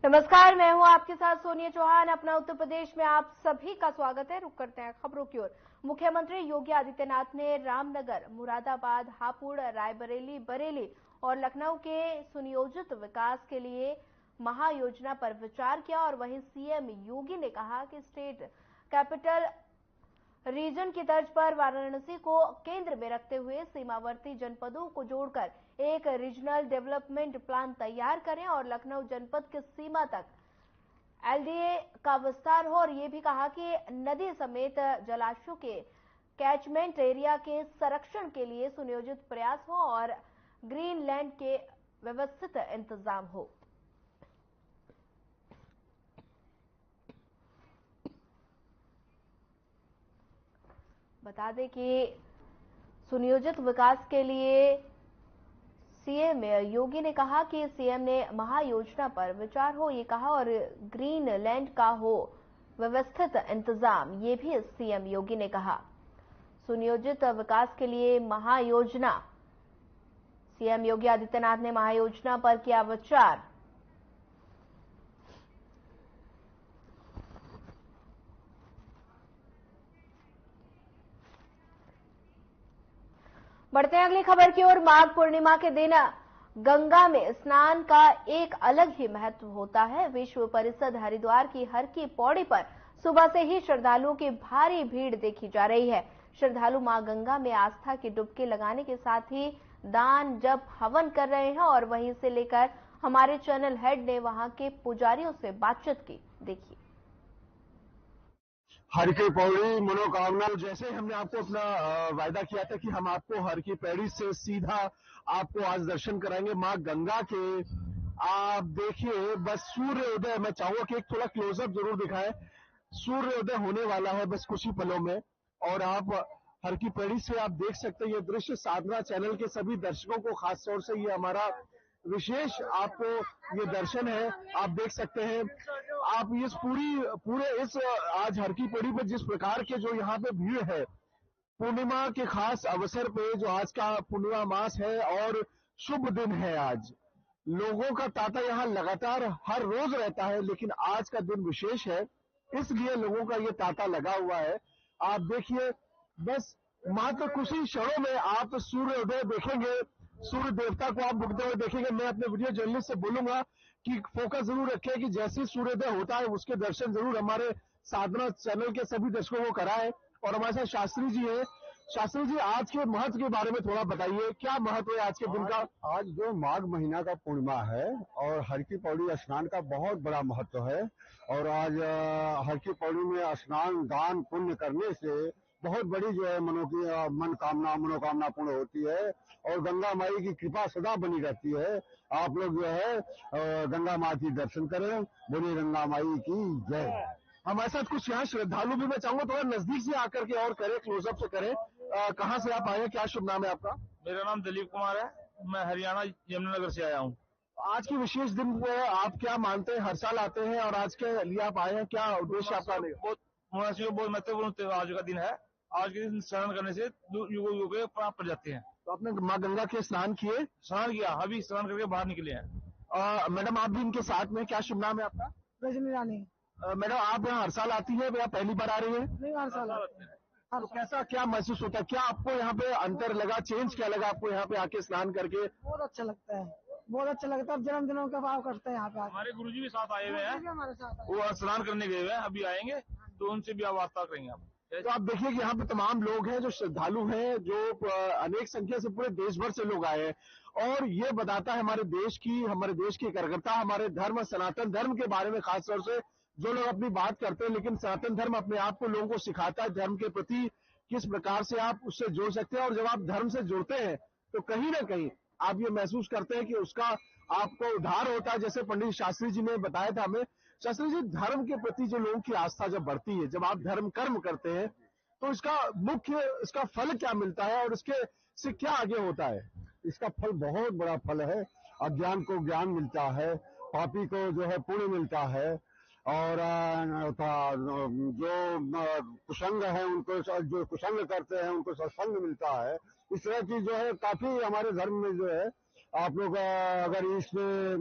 नमस्कार, मैं हूं आपके साथ सोनिया चौहान। अपना उत्तर प्रदेश में आप सभी का स्वागत है। रुक करते हैं खबरों की ओर। मुख्यमंत्री योगी आदित्यनाथ ने रामनगर, मुरादाबाद, हापुड़, रायबरेली, बरेली और लखनऊ के सुनियोजित विकास के लिए महायोजना पर विचार किया और वहीं सीएम योगी ने कहा कि स्टेट कैपिटल रीजन की तर्ज पर वाराणसी को केंद्र में रखते हुए सीमावर्ती जनपदों को जोड़कर एक रीजनल डेवलपमेंट प्लान तैयार करें और लखनऊ जनपद की सीमा तक एलडीए का विस्तार हो। और ये भी कहा कि नदी समेत जलाशयों के कैचमेंट एरिया के संरक्षण के लिए सुनियोजित प्रयास हो और ग्रीन लैंड के व्यवस्थित इंतजाम हो। बता दें कि सुनियोजित विकास के लिए सीएम योगी ने कहा कि सीएम ने महायोजना पर विचार हो, ये कहा, और ग्रीन लैंड का हो व्यवस्थित इंतजाम, ये भी सीएम योगी ने कहा। सुनियोजित विकास के लिए महायोजना, सीएम योगी आदित्यनाथ ने महायोजना पर किया विचार। बढ़ते हैं अगली खबर की ओर। माघ पूर्णिमा के दिन गंगा में स्नान का एक अलग ही महत्व होता है। विश्व परिषद हरिद्वार की हर की पौड़ी पर सुबह से ही श्रद्धालुओं की भारी भीड़ देखी जा रही है। श्रद्धालु मां गंगा में आस्था की डुबकी लगाने के साथ ही दान, जप, हवन कर रहे हैं और वहीं से लेकर हमारे चैनल हेड ने वहां के पुजारियों से बातचीत की। देखिए। हर की पौड़ी मनोकामना, जैसे हमने आपको अपना वायदा किया था कि हम आपको हर की पौड़ी से सीधा आपको आज दर्शन कराएंगे मां गंगा के। आप देखिए, बस सूर्य उदय, मैं चाहूंगा कि एक थोड़ा क्लोजअप जरूर दिखाएं। सूर्य उदय होने वाला है बस कुछ ही पलों में और आप हर की पौड़ी से आप देख सकते हैं ये दृश्य। साधना चैनल के सभी दर्शकों को खास तौर से ये हमारा विशेष आपको ये दर्शन है, आप देख सकते हैं। आप इस पूरे इस आज हर की पौड़ी पर जिस प्रकार के जो यहाँ पे भीड़ है, पूर्णिमा के खास अवसर पे, जो आज का पूर्णिमा मास है और शुभ दिन है आज, लोगों का तांता यहाँ लगातार हर रोज रहता है, लेकिन आज का दिन विशेष है, इसलिए लोगों का ये तांता लगा हुआ है। आप देखिए, बस मात्र कुछ ही क्षणों में आप सूर्योदय देखेंगे, सूर्य देवता को आप उगते हुए देखेंगे। मैं अपने वीडियो जर्नलिस्ट से बोलूंगा कि फोकस जरूर रखें कि जैसे सूर्योदय होता है उसके दर्शन जरूर हमारे साधना चैनल के सभी दर्शकों को कराएं। और हमारे साथ शास्त्री जी हैं। शास्त्री जी, आज के महत्व के बारे में थोड़ा बताइए, क्या महत्व है आज के दिन का? आज जो माघ महीना का पूर्णिमा है और हर की पौड़ी स्नान का बहुत बड़ा महत्व है। और आज हर की पौड़ी में स्नान, दान, पुण्य करने से बहुत बड़ी जो है मनोकामना पूर्ण होती है और गंगा माई की कृपा सदा बनी रहती है। आप लोग जो है गंगा माँ की दर्शन करें। बोलिए गंगा माई की जय। हमारे साथ कुछ यहाँ श्रद्धालु भी, मैं चाहूंगा थोड़ा नजदीक से आकर के और करें, क्लोजअप से करें। कहाँ से आप आए हैं, क्या शुभ नाम है आपका? मेरा नाम दिलीप कुमार है, मैं हरियाणा यमुनानगर से आया हूँ। आज की विशेष दिन पे आप क्या मानते हैं? हर साल आते हैं और आज के लिए आप आए हैं, क्या उद्देश्य आपका? बहुत महत्वपूर्ण आज का दिन है। आज के दिन स्नान करने से युगों के पाप पड़ जाते हैं। तो आपने माँ गंगा के स्नान किए? स्नान किया, अभी स्नान करके बाहर निकले हैं। मैडम, आप भी इनके साथ में, क्या शुभ नाम है आपका? रजनी रानी। मैडम, आप यहाँ हर साल आती है या पहली बार आ रही है? नहीं, हर साल आते हैं। तो कैसा, क्या महसूस होता है? क्या आपको यहाँ पे अंतर लगा, चेंज क्या लगा आपको यहाँ पे आके स्नान करके? बहुत अच्छा लगता है, बहुत अच्छा लगता है। जन्मदिनों का भाव करते हैं यहाँ पे। हमारे गुरुजी भी साथ आए हुए हैं, हमारे साथ वो स्नान करने गए हुए हैं, अभी आएंगे तो उनसे भी वार्ता करेंगे आप। तो आप देखिए कि यहाँ पे तमाम लोग हैं जो श्रद्धालु हैं, जो अनेक संख्या से पूरे देश भर से लोग आए हैं और ये बताता है हमारे देश की कार्यकर्ता, हमारे धर्म, सनातन धर्म के बारे में। खास तौर से जो लोग अपनी बात करते हैं, लेकिन सनातन धर्म अपने आप को लोगों को सिखाता है धर्म के प्रति किस प्रकार से आप उससे जुड़ सकते हैं। और जब आप धर्म से जुड़ते हैं तो कहीं ना कहीं आप ये महसूस करते हैं कि उसका आपको उद्धार होता है। जैसे पंडित शास्त्री जी ने बताया था हमें, शास्त्री जी, धर्म के प्रति जो लोगों की आस्था जब बढ़ती है, जब आप धर्म कर्म करते हैं, तो इसका फल क्या मिलता है और इसके से क्या आगे होता है? इसका फल बहुत बड़ा फल है। अज्ञान को ज्ञान मिलता है, पापी को जो है पुण्य मिलता है और जो कुसंग है उनको, जो कुसंग करते हैं उनको सत्संग मिलता है। इस तरह की जो है काफी हमारे धर्म में जो है आप लोग अगर इसमें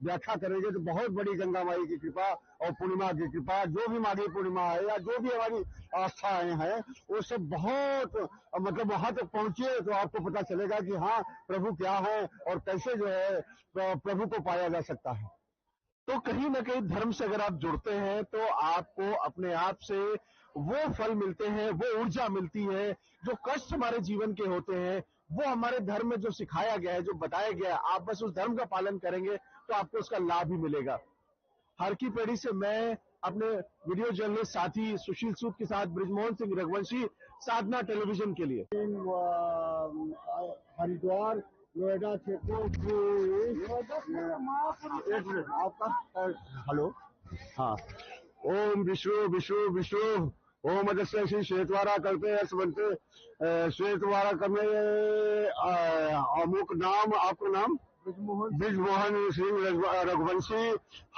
व्याख्या करेंगे तो बहुत बड़ी गंगा माई की कृपा और पूर्णिमा की कृपा, जो भी माघी पूर्णिमा है या जो भी हमारी आस्थाएं हैं वो सब बहुत मतलब वहां तक पहुंचे तो आपको पता चलेगा कि हाँ प्रभु क्या है और कैसे जो है प्रभु को पाया जा सकता है। तो कहीं ना कहीं धर्म से अगर आप जुड़ते हैं तो आपको अपने आप से वो फल मिलते हैं, वो ऊर्जा मिलती है। जो कष्ट हमारे जीवन के होते हैं वो हमारे धर्म में जो सिखाया गया है, जो बताया गया है, आप बस उस धर्म का पालन करेंगे तो आपको उसका लाभ भी मिलेगा। हर की पेड़ी से मैं अपने वीडियो जर्नलिस्ट साथी सुशील सूद के साथ ब्रिजमोहन सिंह रघुवंशी, साधना टेलीविजन के लिए। हरिद्वार नोएडा क्षेत्रों की एक मिनट आपका हेलो हाँ ओम विष्णु विष्णु विष्णु ओम अदस्य श्री श्वेतवारा कल्पे बनते श्वेतवारा करने अमुक नाम आपका नाम ब्रिजमोहन सिंह रघुवंशी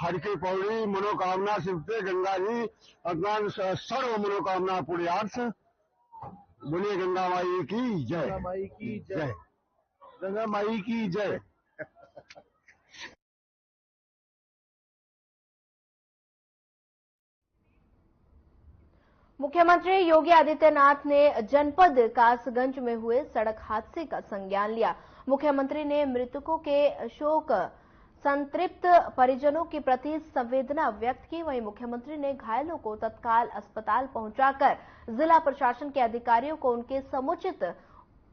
हर की पौड़ी मनोकामना सिद्धते गंगा जी अज्ञान सर्व मनोकामना पुण्यार्थ। बोलिए गंगा माई की जय। गंगा माई की जय। गंगा माई की जय। मुख्यमंत्री योगी आदित्यनाथ ने जनपद कासगंज में हुए सड़क हादसे का संज्ञान लिया। मुख्यमंत्री ने मृतकों के शोक संतृप्त परिजनों के प्रति संवेदना व्यक्त की। वहीं मुख्यमंत्री ने घायलों को तत्काल अस्पताल पहुंचाकर जिला प्रशासन के अधिकारियों को उनके समुचित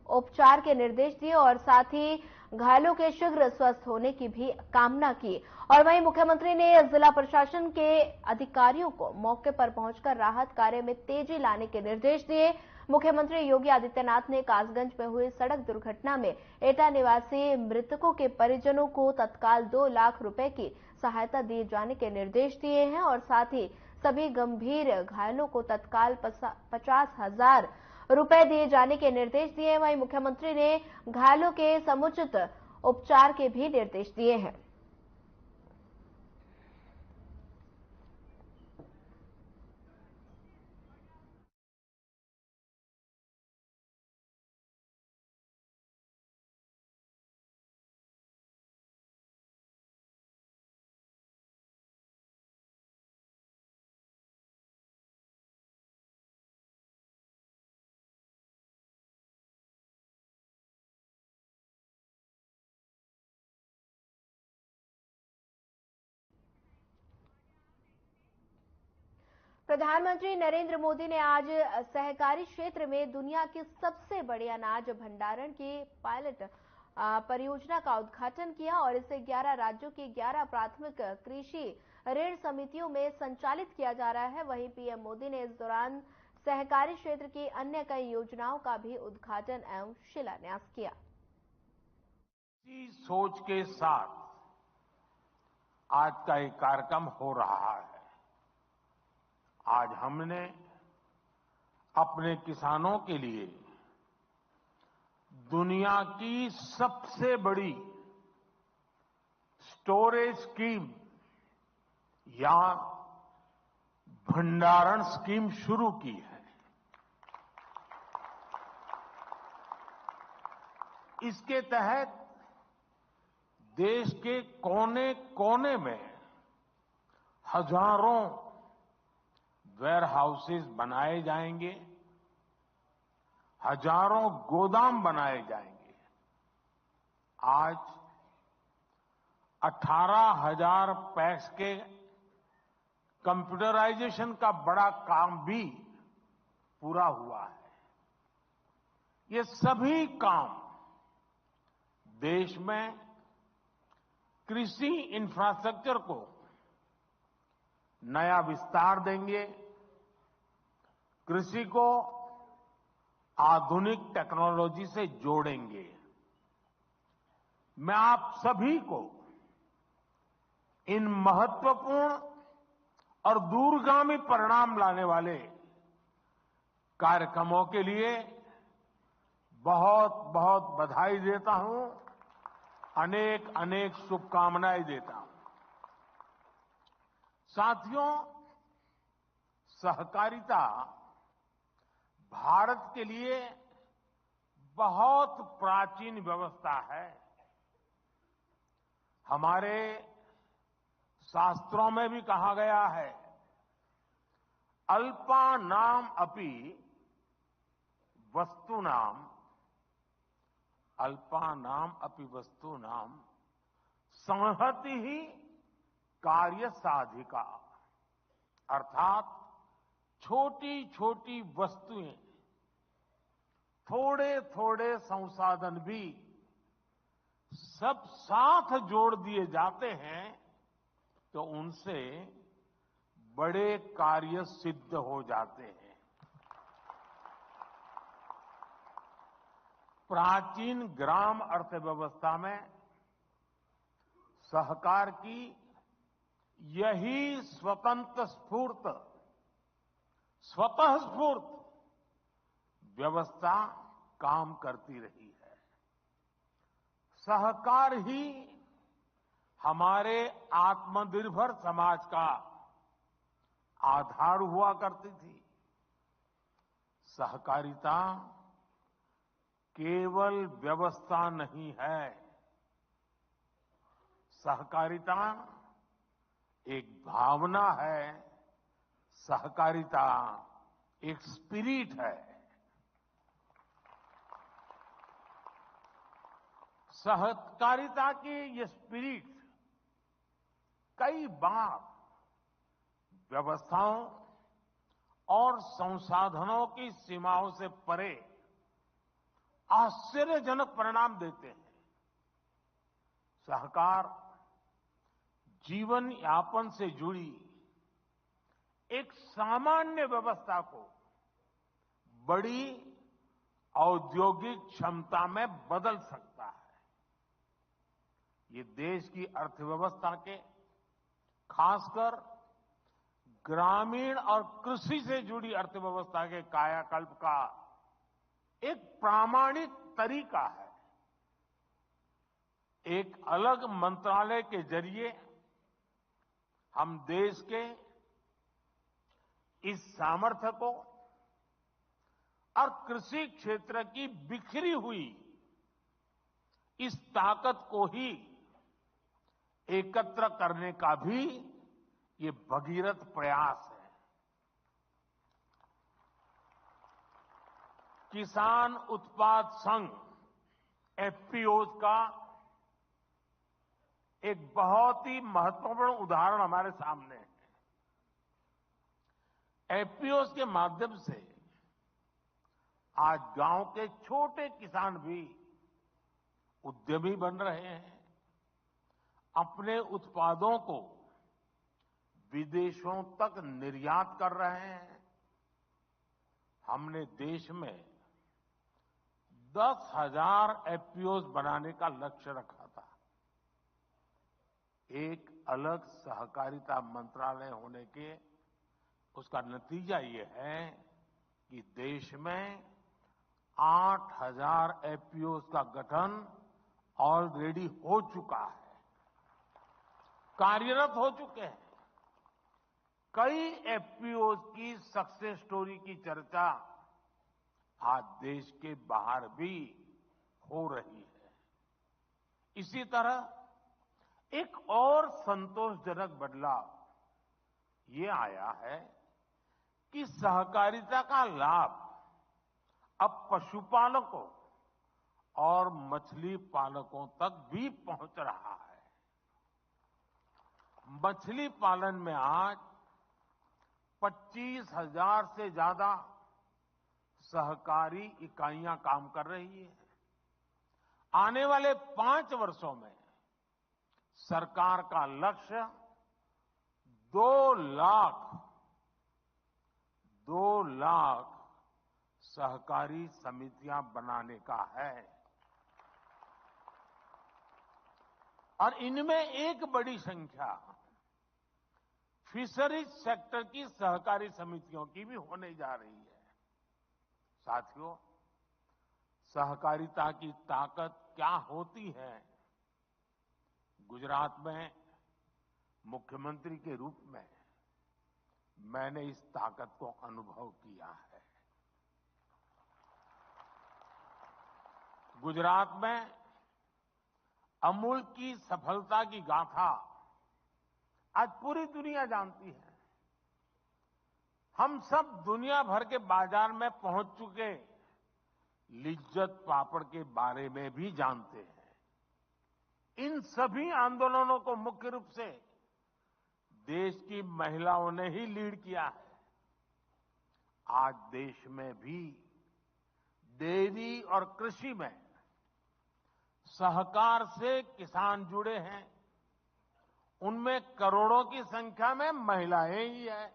उपचार के निर्देश दिए और साथ ही घायलों के शीघ्र स्वस्थ होने की भी कामना की। और वहीं मुख्यमंत्री ने जिला प्रशासन के अधिकारियों को मौके पर पहुंचकर राहत कार्य में तेजी लाने के निर्देश दिए। मुख्यमंत्री योगी आदित्यनाथ ने कासगंज में हुई सड़क दुर्घटना में एटा निवासी मृतकों के परिजनों को तत्काल 2 लाख रुपए की सहायता दिए जाने के निर्देश दिए हैं और साथ ही सभी गंभीर घायलों को तत्काल 50,000 रुपए दिए जाने के निर्देश दिए। वहीं मुख्यमंत्री ने घायलों के समुचित उपचार के भी निर्देश दिए हैं। प्रधानमंत्री नरेंद्र मोदी ने आज सहकारी क्षेत्र में दुनिया की सबसे बड़ी अनाज भंडारण की पायलट परियोजना का उद्घाटन किया और इसे 11 राज्यों की 11 प्राथमिक कृषि ऋण समितियों में संचालित किया जा रहा है। वहीं पीएम मोदी ने इस दौरान सहकारी क्षेत्र की अन्य कई योजनाओं का भी उद्घाटन एवं शिलान्यास किया। इसी सोच के साथ आज का एक कार्यक्रम हो रहा है। आज हमने अपने किसानों के लिए दुनिया की सबसे बड़ी स्टोरेज स्कीम या भंडारण स्कीम शुरू की है। इसके तहत देश के कोने कोने में हजारों वेयर हाउसेज बनाए जाएंगे, हजारों गोदाम बनाए जाएंगे। आज 18,000 पैक्स के कंप्यूटराइजेशन का बड़ा काम भी पूरा हुआ है। ये सभी काम देश में कृषि इंफ्रास्ट्रक्चर को नया विस्तार देंगे, कृषि को आधुनिक टेक्नोलॉजी से जोड़ेंगे। मैं आप सभी को इन महत्वपूर्ण और दूरगामी परिणाम लाने वाले कार्यक्रमों के लिए बहुत बहुत बधाई देता हूं, अनेक अनेक शुभकामनाएं देता हूं। साथियों, सहकारिता भारत के लिए बहुत प्राचीन व्यवस्था है। हमारे शास्त्रों में भी कहा गया है, अल्पानाम अपि वस्तूनाम, अल्पानाम अपि वस्तूनाम संहति ही कार्य साधिका। अर्थात छोटी छोटी वस्तुएं, थोड़े थोड़े संसाधन भी सब साथ जोड़ दिए जाते हैं तो उनसे बड़े कार्य सिद्ध हो जाते हैं। प्राचीन ग्राम अर्थव्यवस्था में सहकार की यही स्वतंत्र स्वतः स्फूर्त व्यवस्था काम करती रही है। सहकार ही हमारे आत्मनिर्भर समाज का आधार हुआ करती थी। सहकारिता केवल व्यवस्था नहीं है, सहकारिता एक भावना है, सहकारिता एक स्पिरिट है। सहकारिता की ये स्पिरिट कई बार व्यवस्थाओं और संसाधनों की सीमाओं से परे आश्चर्यजनक परिणाम देते हैं। सहकार जीवन यापन से जुड़ी एक सामान्य व्यवस्था को बड़ी औद्योगिक क्षमता में बदल सकता है। ये देश की अर्थव्यवस्था के, खासकर ग्रामीण और कृषि से जुड़ी अर्थव्यवस्था के कायाकल्प का एक प्रामाणिक तरीका है। एक अलग मंत्रालय के जरिए हम देश के इस सामर्थ्य को और कृषि क्षेत्र की बिखरी हुई इस ताकत को ही एकत्र करने का भी ये भगीरथ प्रयास है। किसान उत्पाद संघ एफपीओ का एक बहुत ही महत्वपूर्ण उदाहरण हमारे सामने है। एफपीओ के माध्यम से आज गांव के छोटे किसान भी उद्यमी बन रहे हैं, अपने उत्पादों को विदेशों तक निर्यात कर रहे हैं। हमने देश में 10,000 एफपीओ बनाने का लक्ष्य रखा था। एक अलग सहकारिता मंत्रालय होने के उसका नतीजा ये है कि देश में 8,000 एफपीओ का गठन ऑलरेडी हो चुका है, कार्यरत हो चुके हैं। कई एफपीओ की सक्सेस स्टोरी की चर्चा आज देश के बाहर भी हो रही है। इसी तरह एक और संतोषजनक बदलाव ये आया है कि सहकारिता का लाभ अब पशुपालकों और मछली पालकों तक भी पहुंच रहा है। मछली पालन में आज 25,000 से ज्यादा सहकारी इकाइयां काम कर रही है। आने वाले 5 वर्षों में सरकार का लक्ष्य 2 लाख सहकारी समितियां बनाने का है। और इनमें एक बड़ी संख्या फिशरीज सेक्टर की सहकारी समितियों की भी होने जा रही है। साथियों, सहकारिता की ताकत क्या होती है? गुजरात में मुख्यमंत्री के रूप में मैंने इस ताकत को अनुभव किया है। गुजरात में अमूल की सफलता की गाथा आज पूरी दुनिया जानती है। हम सब दुनिया भर के बाजार में पहुंच चुके लिज्जत पापड़ के बारे में भी जानते हैं। इन सभी आंदोलनों को मुख्य रूप से देश की महिलाओं ने ही लीड किया है। आज देश में भी डेयरी और कृषि में सहकार से किसान जुड़े हैं। उनमें करोड़ों की संख्या में महिलाएं ही हैं।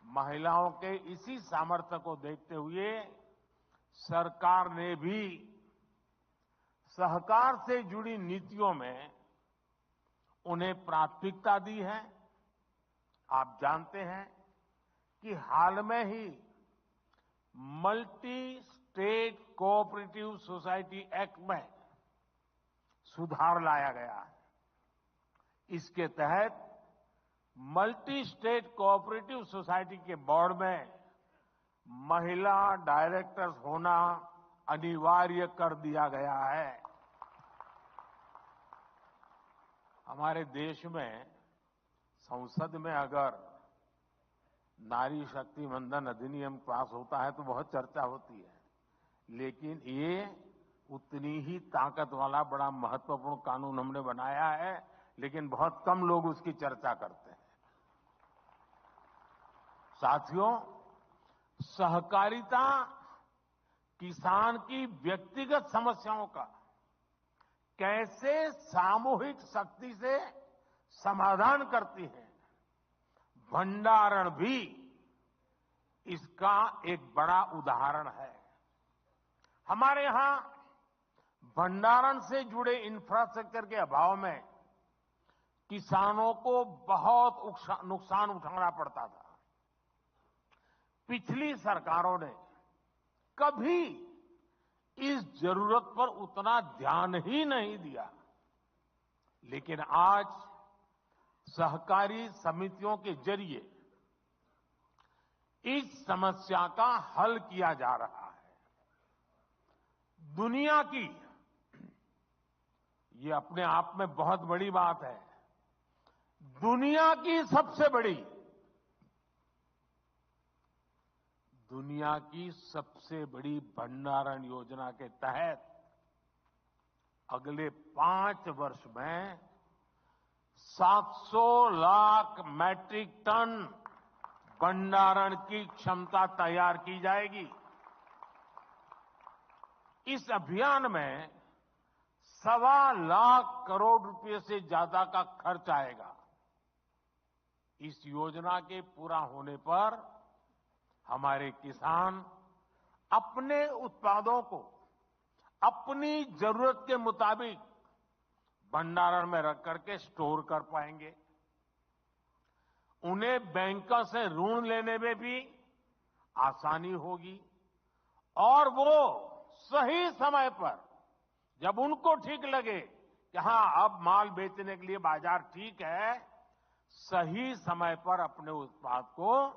महिलाओं के इसी सामर्थ्य को देखते हुए सरकार ने भी सहकार से जुड़ी नीतियों में उन्हें प्राथमिकता दी है। आप जानते हैं कि हाल में ही multi state cooperative society act में सुधार लाया गया है। इसके तहत मल्टी स्टेट कोऑपरेटिव सोसाइटी के बोर्ड में महिला डायरेक्टर्स होना अनिवार्य कर दिया गया है। हमारे देश में संसद में अगर नारी शक्ति वंदन अधिनियम पास होता है तो बहुत चर्चा होती है, लेकिन ये उतनी ही ताकत वाला बड़ा महत्वपूर्ण कानून हमने बनाया है, लेकिन बहुत कम लोग उसकी चर्चा करते हैं। साथियों, सहकारिता किसान की व्यक्तिगत समस्याओं का कैसे सामूहिक शक्ति से समाधान करती है, भंडारण भी इसका एक बड़ा उदाहरण है। हमारे यहां भंडारण से जुड़े इंफ्रास्ट्रक्चर के अभाव में किसानों को बहुत नुकसान उठाना पड़ता था। पिछली सरकारों ने कभी इस जरूरत पर उतना ध्यान ही नहीं दिया, लेकिन आज सहकारी समितियों के जरिए इस समस्या का हल किया जा रहा है। दुनिया की, ये अपने आप में बहुत बड़ी बात है, दुनिया की सबसे बड़ी भंडारण योजना के तहत अगले 5 वर्ष में 700 लाख मैट्रिक टन भंडारण की क्षमता तैयार की जाएगी। इस अभियान में 1.25 लाख करोड़ रुपए से ज्यादा का खर्च आएगा। इस योजना के पूरा होने पर हमारे किसान अपने उत्पादों को अपनी जरूरत के मुताबिक भंडारण में रख करके स्टोर कर पाएंगे। उन्हें बैंकों से ऋण लेने में भी आसानी होगी और वो सही समय पर, जब उनको ठीक लगे कि हां अब माल बेचने के लिए बाजार ठीक है, सही समय पर अपने उत्पाद को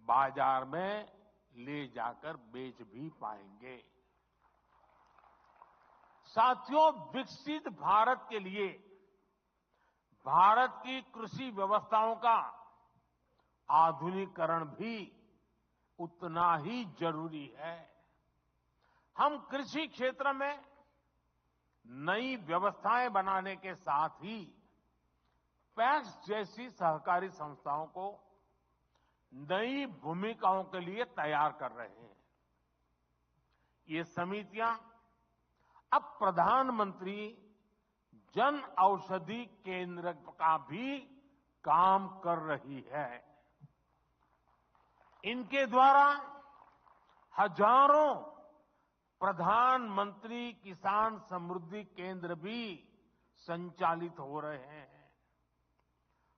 बाजार में ले जाकर बेच भी पाएंगे। साथियों, विकसित भारत के लिए भारत की कृषि व्यवस्थाओं का आधुनिकीकरण भी उतना ही जरूरी है। हम कृषि क्षेत्र में नई व्यवस्थाएं बनाने के साथ ही पैक्स जैसी सहकारी संस्थाओं को नई भूमिकाओं के लिए तैयार कर रहे हैं। ये समितियां अब प्रधानमंत्री जन औषधि केंद्र का भी काम कर रही है। इनके द्वारा हजारों प्रधानमंत्री किसान समृद्धि केंद्र भी संचालित हो रहे हैं।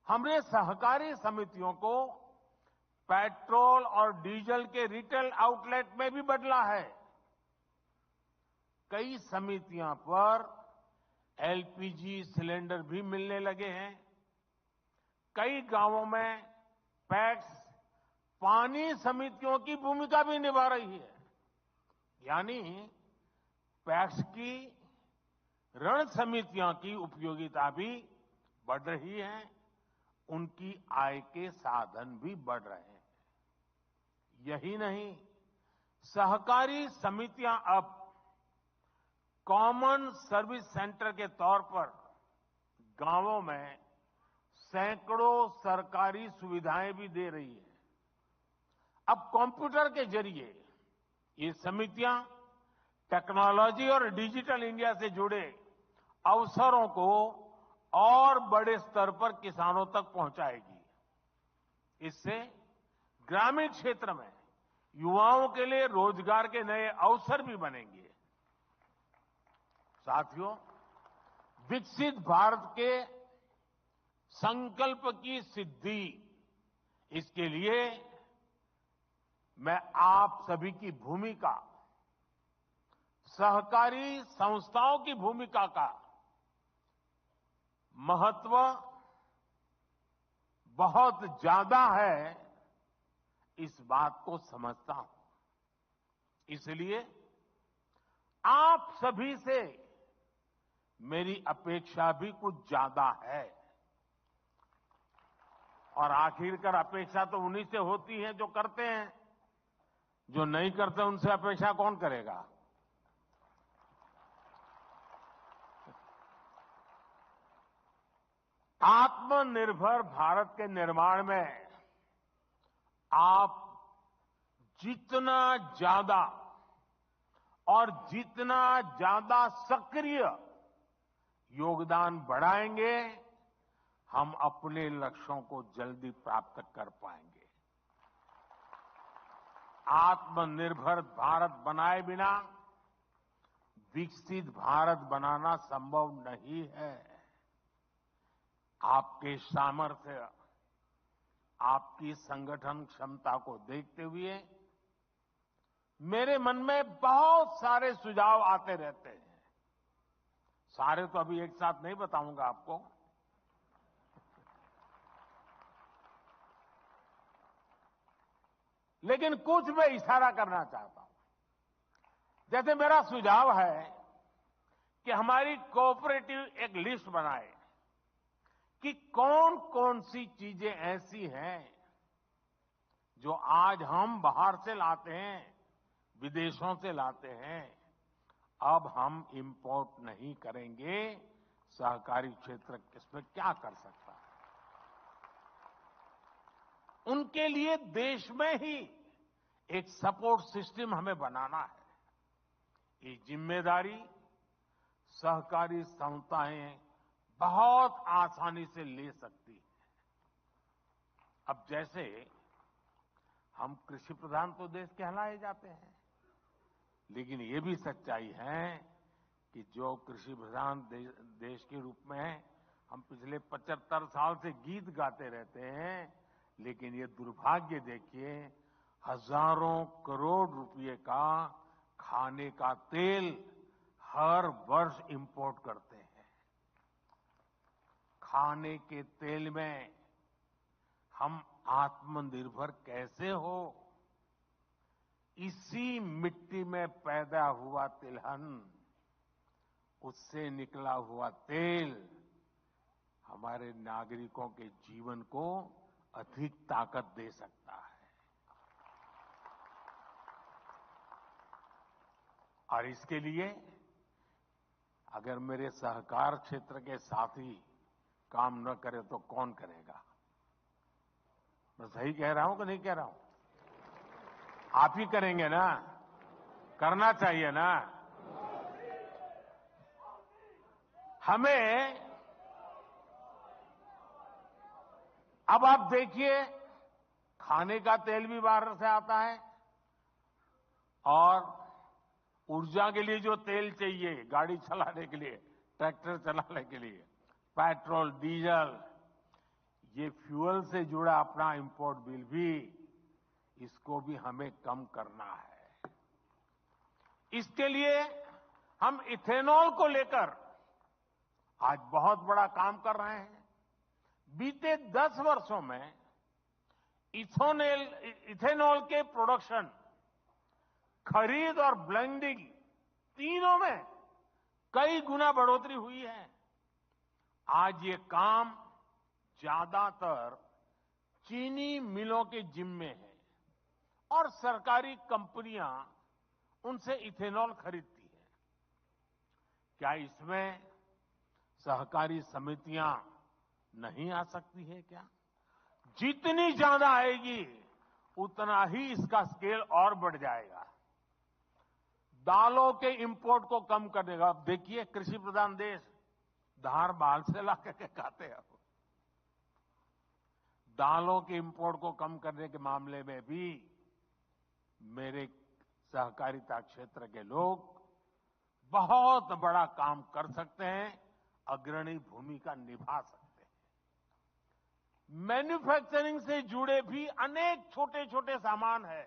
हमने सहकारी समितियों को पेट्रोल और डीजल के रिटेल आउटलेट में भी बदला है। कई समितियां पर एलपीजी सिलेंडर भी मिलने लगे हैं। कई गांवों में पैक्स पानी समितियों की भूमिका भी निभा रही है। यानी पैक्स की ऋण समितियों की उपयोगिता भी बढ़ रही है, उनकी आय के साधन भी बढ़ रहे हैं। यही नहीं, सहकारी समितियां अब कॉमन सर्विस सेंटर के तौर पर गांवों में सैकड़ों सरकारी सुविधाएं भी दे रही है। अब कंप्यूटर के जरिए ये समितियां टेक्नोलॉजी और डिजिटल इंडिया से जुड़े अवसरों को और बड़े स्तर पर किसानों तक पहुंचाएगी। इससे ग्रामीण क्षेत्र में युवाओं के लिए रोजगार के नए अवसर भी बनेंगे। साथियों, विकसित भारत के संकल्प की सिद्धि, इसके लिए मैं आप सभी की भूमिका, सहकारी संस्थाओं की भूमिका का महत्व बहुत ज्यादा है, इस बात को समझता हूं। इसलिए आप सभी से मेरी अपेक्षा भी कुछ ज्यादा है। और आखिरकार अपेक्षा तो उन्हीं से होती है जो करते हैं। जो नहीं करते उनसे अपेक्षा कौन करेगा? आत्मनिर्भर भारत के निर्माण में आप जितना ज्यादा और जितना ज्यादा सक्रिय योगदान बढ़ाएंगे, हम अपने लक्ष्यों को जल्दी प्राप्त कर पाएंगे। आत्मनिर्भर भारत बनाए बिना विकसित भारत बनाना संभव नहीं है। आपके सामर्थ्य, आपकी संगठन क्षमता को देखते हुए मेरे मन में बहुत सारे सुझाव आते रहते हैं। सारे तो अभी एक साथ नहीं बताऊंगा आपको। लेकिन कुछ मैं इशारा करना चाहता हूं। जैसे मेरा सुझाव है कि हमारी कोऑपरेटिव एक लिस्ट बनाए कि कौन कौन सी चीजें ऐसी हैं जो आज हम बाहर से लाते हैं, विदेशों से लाते हैं, अब हम इंपोर्ट नहीं करेंगे। सहकारी क्षेत्र इसमें क्या कर सकता है? उनके लिए देश में ही एक सपोर्ट सिस्टम हमें बनाना है। ये जिम्मेदारी सहकारी संस्थाएं बहुत आसानी से ले सकती है। अब जैसे हम कृषि प्रधान तो देश कहलाए जाते हैं, लेकिन ये भी सच्चाई है कि जो कृषि प्रधान देश के रूप में हम पिछले 75 साल से गीत गाते रहते हैं, लेकिन ये दुर्भाग्य देखिए, हजारों करोड़ रुपए का खाने का तेल हर वर्ष इंपोर्ट करते हैं। खाने के तेल में हम आत्मनिर्भर कैसे हो? इसी मिट्टी में पैदा हुआ तिलहन, उससे निकला हुआ तेल हमारे नागरिकों के जीवन को अधिक ताकत दे सकता है। और इसके लिए अगर मेरे सहकार क्षेत्र के साथी काम न करे तो कौन करेगा? मैं सही कह रहा हूं कि नहीं कह रहा हूं? आप ही करेंगे ना? करना चाहिए ना? हमें अब आप देखिए, खाने का तेल भी बाहर से आता है और ऊर्जा के लिए जो तेल चाहिए गाड़ी चलाने के लिए, ट्रैक्टर चलाने के लिए, पेट्रोल, डीजल, ये फ्यूल से जुड़ा अपना इंपोर्ट बिल भी, इसको भी हमें कम करना है। इसके लिए हम इथेनॉल को लेकर आज बहुत बड़ा काम कर रहे हैं। बीते 10 वर्षों में इथेनॉल के प्रोडक्शन, खरीद और ब्लेंडिंग तीनों में कई गुना बढ़ोतरी हुई है। आज ये काम ज्यादातर चीनी मिलों के जिम्मे है और सरकारी कंपनियां उनसे इथेनॉल खरीदती है। क्या इसमें सहकारी समितियां नहीं आ सकती है क्या? जितनी ज्यादा आएगी उतना ही इसका स्केल और बढ़ जाएगा। दालों के इंपोर्ट को कम करने का, अब देखिए कृषि प्रधान देश धार बाल से ला करके खाते हैं। दालों के इंपोर्ट को कम करने के मामले में भी मेरे सहकारिता क्षेत्र के लोग बहुत बड़ा काम कर सकते हैं, अग्रणी भूमिका निभा सकते हैं। मैन्युफैक्चरिंग से जुड़े भी अनेक छोटे छोटे सामान हैं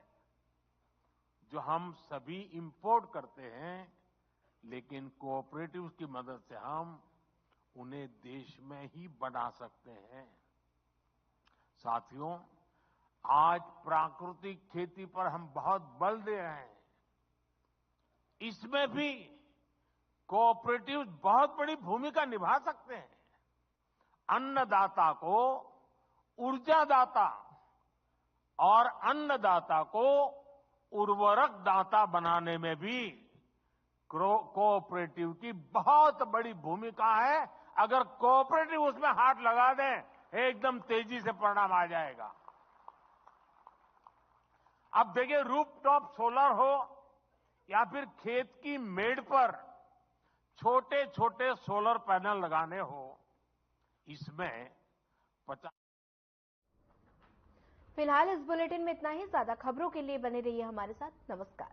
जो हम सभी इंपोर्ट करते हैं, लेकिन कोऑपरेटिव्स की मदद से हम उन्हें देश में ही बना सकते हैं। साथियों, आज प्राकृतिक खेती पर हम बहुत बल दे रहे हैं। इसमें भी कोऑपरेटिव्स बहुत बड़ी भूमिका निभा सकते हैं। अन्नदाता को ऊर्जादाता और अन्नदाता को उर्वरक दाता बनाने में भी कोऑपरेटिव की बहुत बड़ी भूमिका है। अगर कोऑपरेटिव उसमें हाथ लगा दें, एकदम तेजी से परिणाम आ जाएगा। अब देखिए, रूफटॉप सोलर हो या फिर खेत की मेड़ पर छोटे छोटे सोलर पैनल लगाने हो, इसमें 50। फिलहाल इस बुलेटिन में इतना ही। ज्यादा खबरों के लिए बने रहिए हमारे साथ। नमस्कार।